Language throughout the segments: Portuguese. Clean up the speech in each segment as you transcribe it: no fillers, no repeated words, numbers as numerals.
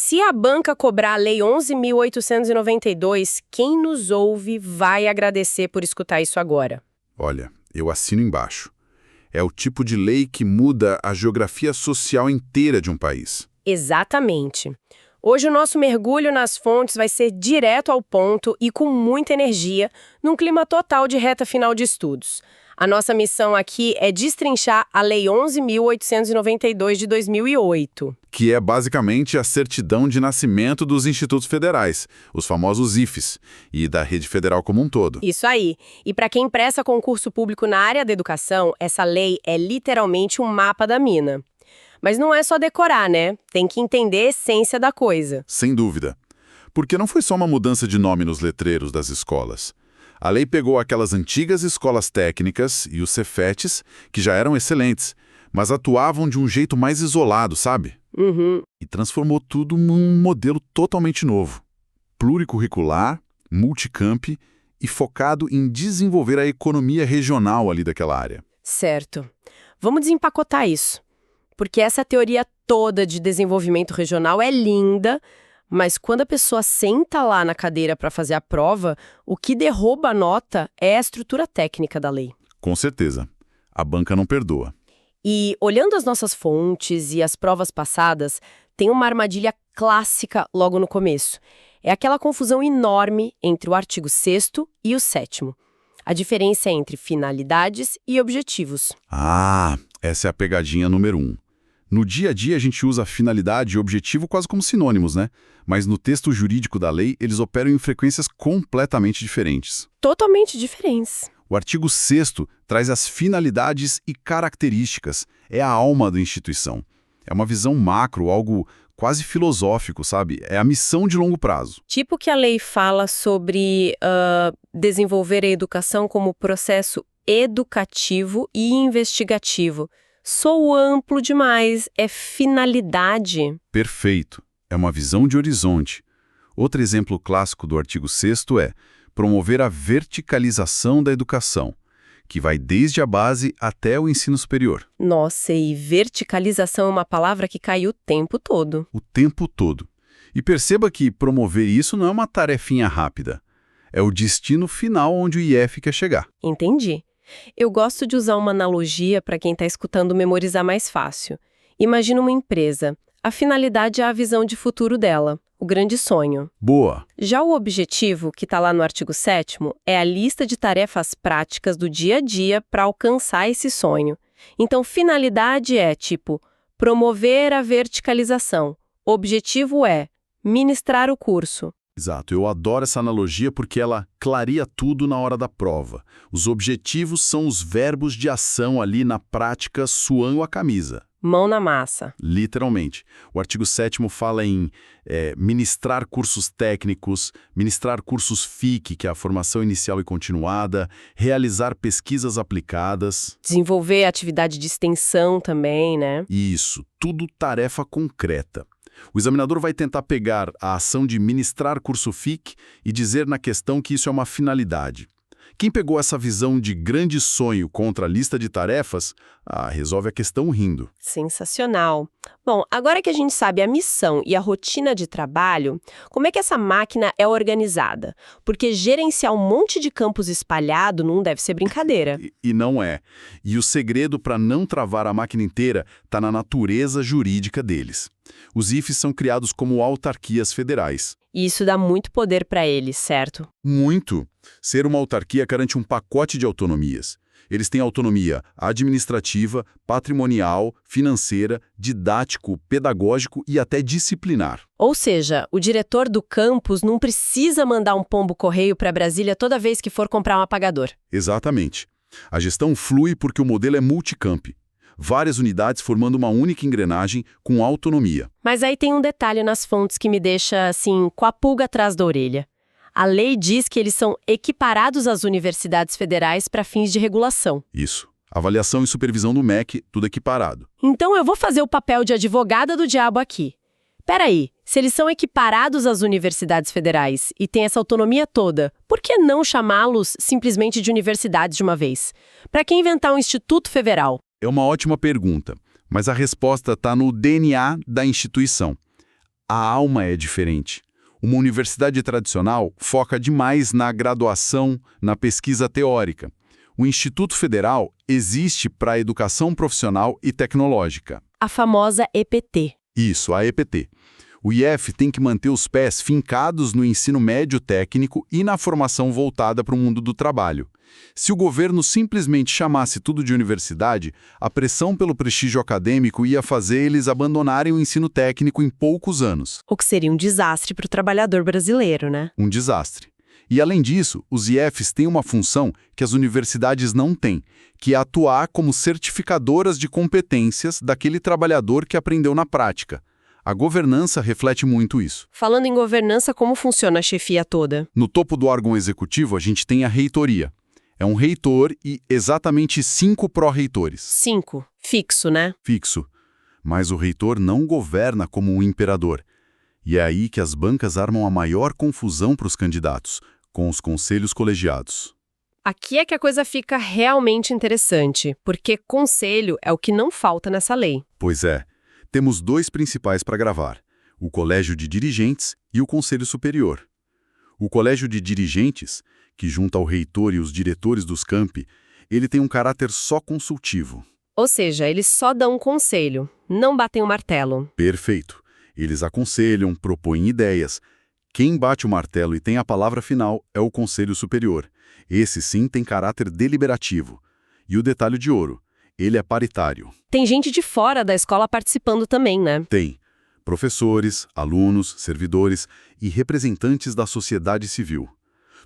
Se a banca cobrar a Lei 11.892, quem nos ouve vai agradecer por escutar isso agora. Olha, eu assino embaixo. É o tipo de lei que muda a geografia social inteira de um país. Exatamente. Hoje o nosso mergulho nas fontes vai ser direto ao ponto e com muita energia, num clima total de reta final de estudos. A nossa missão aqui é destrinchar a Lei 11.892 de 2008. Que é basicamente a certidão de nascimento dos institutos federais, os famosos IFES, e da rede federal como um todo. Isso aí. E para quem presta concurso público na área da educação, essa lei é literalmente um mapa da mina. Mas não é só decorar, né? Tem que entender a essência da coisa. Sem dúvida. Porque não foi só uma mudança de nome nos letreiros das escolas. A lei pegou aquelas antigas escolas técnicas e os Cefetes, que já eram excelentes, mas atuavam de um jeito mais isolado, sabe? E transformou tudo num modelo totalmente novo. Pluricurricular, multicamp e focado em desenvolver a economia regional ali daquela área. Certo. Vamos desempacotar isso. Porque essa teoria toda de desenvolvimento regional é linda, mas quando a pessoa senta lá na cadeira para fazer a prova, o que derruba a nota é a estrutura técnica da lei. Com certeza. A banca não perdoa. E, olhando as nossas fontes e as provas passadas, tem uma armadilha clássica logo no começo. É aquela confusão enorme entre o artigo 6º e o 7º. A diferença é entre finalidades e objetivos. Ah, essa é a pegadinha número 1. No dia a dia, a gente usa finalidade e objetivo quase como sinônimos, né? Mas no texto jurídico da lei, eles operam em frequências completamente diferentes. Totalmente diferentes. O artigo 6º traz as finalidades e características. É a alma da instituição. É uma visão macro, algo quase filosófico, sabe? É a missão de longo prazo. Tipo que a lei fala sobre desenvolver a educação como processo educativo e investigativo. Sou amplo demais, é finalidade. Perfeito. É uma visão de horizonte. Outro exemplo clássico do artigo 6º é promover a verticalização da educação, que vai desde a base até o ensino superior. Nossa, e verticalização é uma palavra que cai o tempo todo. O tempo todo. E perceba que promover isso não é uma tarefinha rápida. É o destino final onde o IF quer chegar. Entendi. Eu gosto de usar uma analogia para quem está escutando memorizar mais fácil. Imagina uma empresa. A finalidade é a visão de futuro dela, o grande sonho. Boa! Já o objetivo, que está lá no artigo 7º, é a lista de tarefas práticas do dia a dia para alcançar esse sonho. Então, finalidade é, tipo, promover a verticalização. O objetivo é ministrar o curso. Exato, eu adoro essa analogia porque ela clareia tudo na hora da prova. Os objetivos são os verbos de ação ali na prática suando a camisa. Mão na massa. Literalmente. O artigo 7º fala em ministrar cursos técnicos, ministrar cursos FIC, que é a formação inicial e continuada, realizar pesquisas aplicadas. Desenvolver atividade de extensão também, né? Isso, tudo tarefa concreta. O examinador vai tentar pegar a ação de ministrar curso FIC e dizer na questão que isso é uma finalidade. Quem pegou essa visão de grande sonho contra a lista de tarefas, resolve a questão rindo. Sensacional. Bom, agora que a gente sabe a missão e a rotina de trabalho, como é que essa máquina é organizada? Porque gerenciar um monte de campus espalhado não deve ser brincadeira. E não é. E o segredo para não travar a máquina inteira está na natureza jurídica deles. Os IFES são criados como autarquias federais. E isso dá muito poder para eles, certo? Muito. Ser uma autarquia garante um pacote de autonomias. Eles têm autonomia administrativa, patrimonial, financeira, didático, pedagógico e até disciplinar. Ou seja, o diretor do campus não precisa mandar um pombo-correio para Brasília toda vez que for comprar um apagador. Exatamente. A gestão flui porque o modelo é multicamp. Várias unidades formando uma única engrenagem com autonomia. Mas aí tem um detalhe nas fontes que me deixa, assim, com a pulga atrás da orelha. A lei diz que eles são equiparados às universidades federais para fins de regulação. Isso. Avaliação e supervisão do MEC, tudo equiparado. Então eu vou fazer o papel de advogada do diabo aqui. Peraí, se eles são equiparados às universidades federais e têm essa autonomia toda, por que não chamá-los simplesmente de universidades de uma vez? Para que inventar um instituto federal? É uma ótima pergunta, mas a resposta está no DNA da instituição. A alma é diferente. Uma universidade tradicional foca demais na graduação, na pesquisa teórica. O Instituto Federal existe para a educação profissional e tecnológica. A famosa EPT. Isso, a EPT. O IF tem que manter os pés fincados no ensino médio técnico e na formação voltada para o mundo do trabalho. Se o governo simplesmente chamasse tudo de universidade, a pressão pelo prestígio acadêmico ia fazer eles abandonarem o ensino técnico em poucos anos. O que seria um desastre para o trabalhador brasileiro, né? Um desastre. E, além disso, os IFs têm uma função que as universidades não têm, que é atuar como certificadoras de competências daquele trabalhador que aprendeu na prática. A governança reflete muito isso. Falando em governança, como funciona a chefia toda? No topo do órgão executivo, a gente tem a reitoria. É um reitor e exatamente 5 pró-reitores. 5. Fixo, né? Fixo. Mas o reitor não governa como um imperador. E é aí que as bancas armam a maior confusão para os candidatos, com os conselhos colegiados. Aqui é que a coisa fica realmente interessante, porque conselho é o que não falta nessa lei. Pois é. Temos 2 principais para gravar, o Colégio de Dirigentes e o Conselho Superior. O Colégio de Dirigentes, que junta o reitor e os diretores dos campi, ele tem um caráter só consultivo. Ou seja, eles só dão um conselho, não batem o martelo. Perfeito. Eles aconselham, propõem ideias. Quem bate o martelo e tem a palavra final é o Conselho Superior. Esse sim tem caráter deliberativo. E o detalhe de ouro, ele é paritário. Tem gente de fora da escola participando também, né? Tem. Professores, alunos, servidores e representantes da sociedade civil.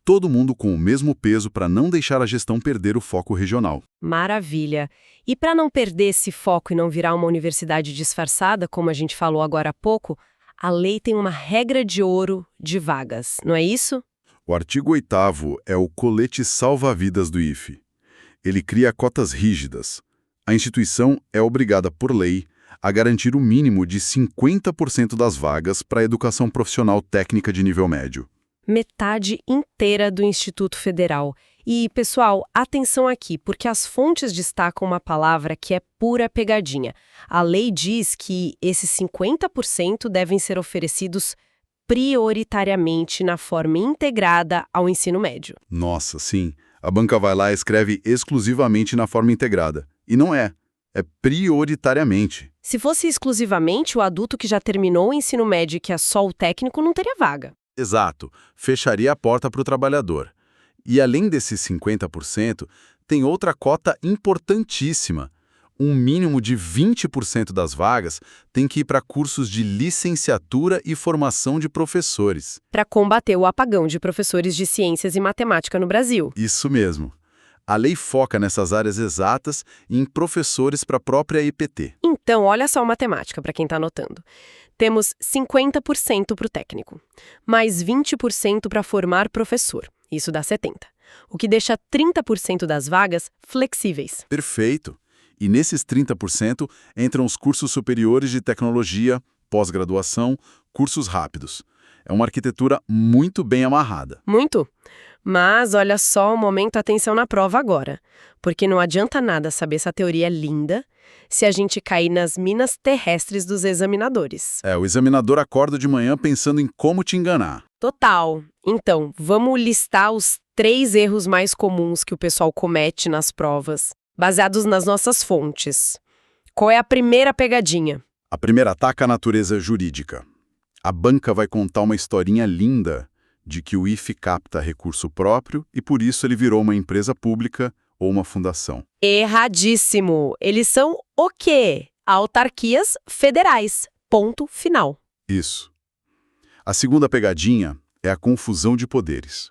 Todo mundo com o mesmo peso para não deixar a gestão perder o foco regional. Maravilha. E para não perder esse foco e não virar uma universidade disfarçada, como a gente falou agora há pouco, a lei tem uma regra de ouro de vagas, não é isso? O artigo 8º é o colete salva-vidas do IFE. Ele cria cotas rígidas. A instituição é obrigada, por lei, a garantir o mínimo de 50% das vagas para a educação profissional técnica de nível médio. Metade inteira do Instituto Federal. E, pessoal, atenção aqui, porque as fontes destacam uma palavra que é pura pegadinha. A lei diz que esses 50% devem ser oferecidos prioritariamente na forma integrada ao ensino médio. Nossa, sim. A banca vai lá e escreve exclusivamente na forma integrada. E não é. É prioritariamente. Se fosse exclusivamente, o adulto que já terminou o ensino médio e que é só o técnico não teria vaga. Exato. Fecharia a porta para o trabalhador. E além desses 50%, tem outra cota importantíssima. Um mínimo de 20% das vagas tem que ir para cursos de licenciatura e formação de professores. Para combater o apagão de professores de ciências e matemática no Brasil. Isso mesmo. A lei foca nessas áreas exatas e em professores para a própria EPT. Então, olha só a matemática para quem está anotando. Temos 50% para o técnico, mais 20% para formar professor. Isso dá 70%. O que deixa 30% das vagas flexíveis. Perfeito. E nesses 30% entram os cursos superiores de tecnologia, pós-graduação, cursos rápidos. É uma arquitetura muito bem amarrada. Muito. Mas olha só o momento atenção na prova agora. Porque não adianta nada saber essa teoria é linda se a gente cair nas minas terrestres dos examinadores. O examinador acorda de manhã pensando em como te enganar. Total. Então, vamos listar os 3 erros mais comuns que o pessoal comete nas provas, baseados nas nossas fontes. Qual é a primeira pegadinha? A primeira ataca a natureza jurídica. A banca vai contar uma historinha linda de que o IFE capta recurso próprio e por isso ele virou uma empresa pública ou uma fundação. Erradíssimo! Eles são o quê? Autarquias federais. Ponto final. Isso. A segunda pegadinha é a confusão de poderes.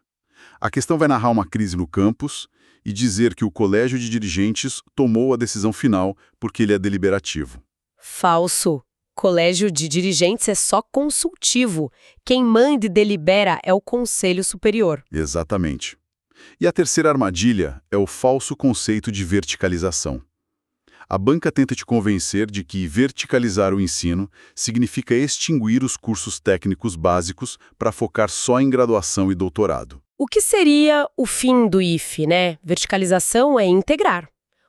A questão vai narrar uma crise no campus e dizer que o colégio de dirigentes tomou a decisão final porque ele é deliberativo. Falso. Colégio de dirigentes é só consultivo. Quem manda e delibera é o Conselho Superior. Exatamente. E a terceira armadilha é o falso conceito de verticalização. A banca tenta te convencer de que verticalizar o ensino significa extinguir os cursos técnicos básicos para focar só em graduação e doutorado. O que seria o fim do IFE, né? Verticalização é integrar.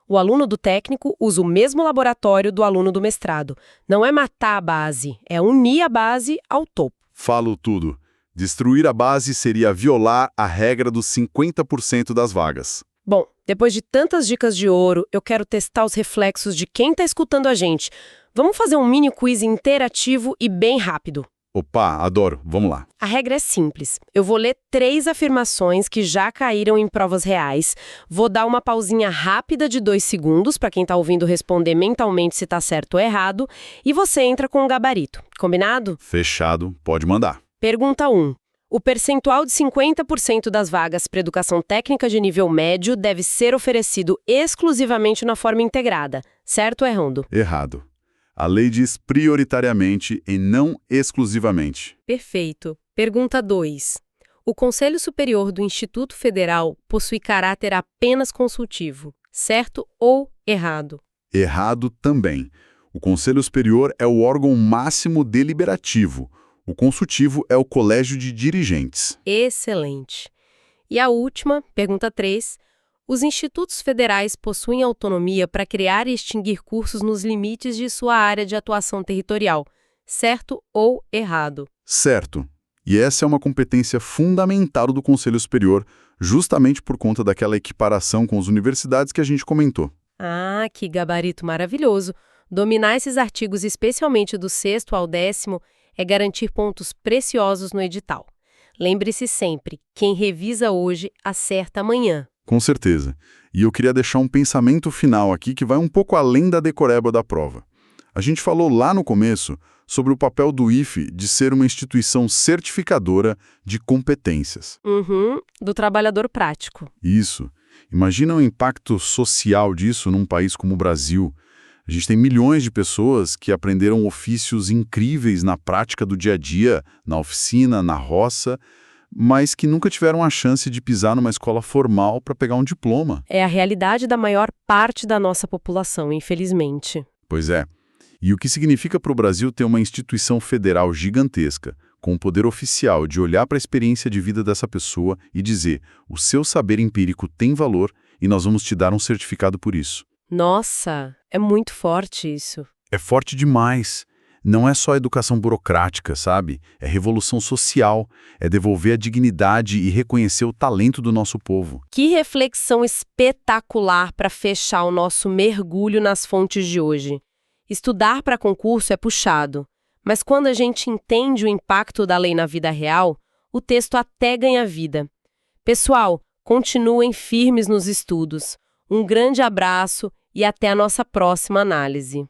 O aluno do técnico usa o mesmo laboratório do aluno do mestrado. Não é matar a base, é unir a base ao topo. Falo tudo. Destruir a base seria violar a regra dos 50% das vagas. Bom, depois de tantas dicas de ouro, eu quero testar os reflexos de quem está escutando a gente. Vamos fazer um mini quiz interativo e bem rápido. Opa, adoro. Vamos lá. A regra é simples. Eu vou ler 3 afirmações que já caíram em provas reais. Vou dar uma pausinha rápida de 2 segundos para quem está ouvindo responder mentalmente se está certo ou errado. E você entra com um gabarito. Combinado? Fechado. Pode mandar. Pergunta 1. O percentual de 50% das vagas para educação técnica de nível médio deve ser oferecido exclusivamente na forma integrada. Certo ou errado? Errado. A lei diz prioritariamente e não exclusivamente. Perfeito. Pergunta 2. O Conselho Superior do Instituto Federal possui caráter apenas consultivo. Certo ou errado? Errado também. O Conselho Superior é o órgão máximo deliberativo. O consultivo é o colégio de dirigentes. Excelente. E a última, pergunta 3. Os institutos federais possuem autonomia para criar e extinguir cursos nos limites de sua área de atuação territorial. Certo ou errado? Certo. E essa é uma competência fundamental do Conselho Superior, justamente por conta daquela equiparação com as universidades que a gente comentou. Ah, que gabarito maravilhoso! Dominar esses artigos, especialmente do 6º ao 10º, é garantir pontos preciosos no edital. Lembre-se sempre, quem revisa hoje, acerta amanhã. Com certeza. E eu queria deixar um pensamento final aqui que vai um pouco além da decoreba da prova. A gente falou lá no começo sobre o papel do IFE de ser uma instituição certificadora de competências. Do trabalhador prático. Isso. Imagina o impacto social disso num país como o Brasil. A gente tem milhões de pessoas que aprenderam ofícios incríveis na prática do dia a dia, na oficina, na roça, mas que nunca tiveram a chance de pisar numa escola formal para pegar um diploma. É a realidade da maior parte da nossa população, infelizmente. Pois é. E o que significa para o Brasil ter uma instituição federal gigantesca, com o poder oficial de olhar para a experiência de vida dessa pessoa e dizer: o seu saber empírico tem valor e nós vamos te dar um certificado por isso. Nossa, é muito forte isso. É forte demais. Não é só educação burocrática, sabe? É revolução social, é devolver a dignidade e reconhecer o talento do nosso povo. Que reflexão espetacular para fechar o nosso mergulho nas fontes de hoje. Estudar para concurso é puxado, mas quando a gente entende o impacto da lei na vida real, o texto até ganha vida. Pessoal, continuem firmes nos estudos. Um grande abraço e até a nossa próxima análise.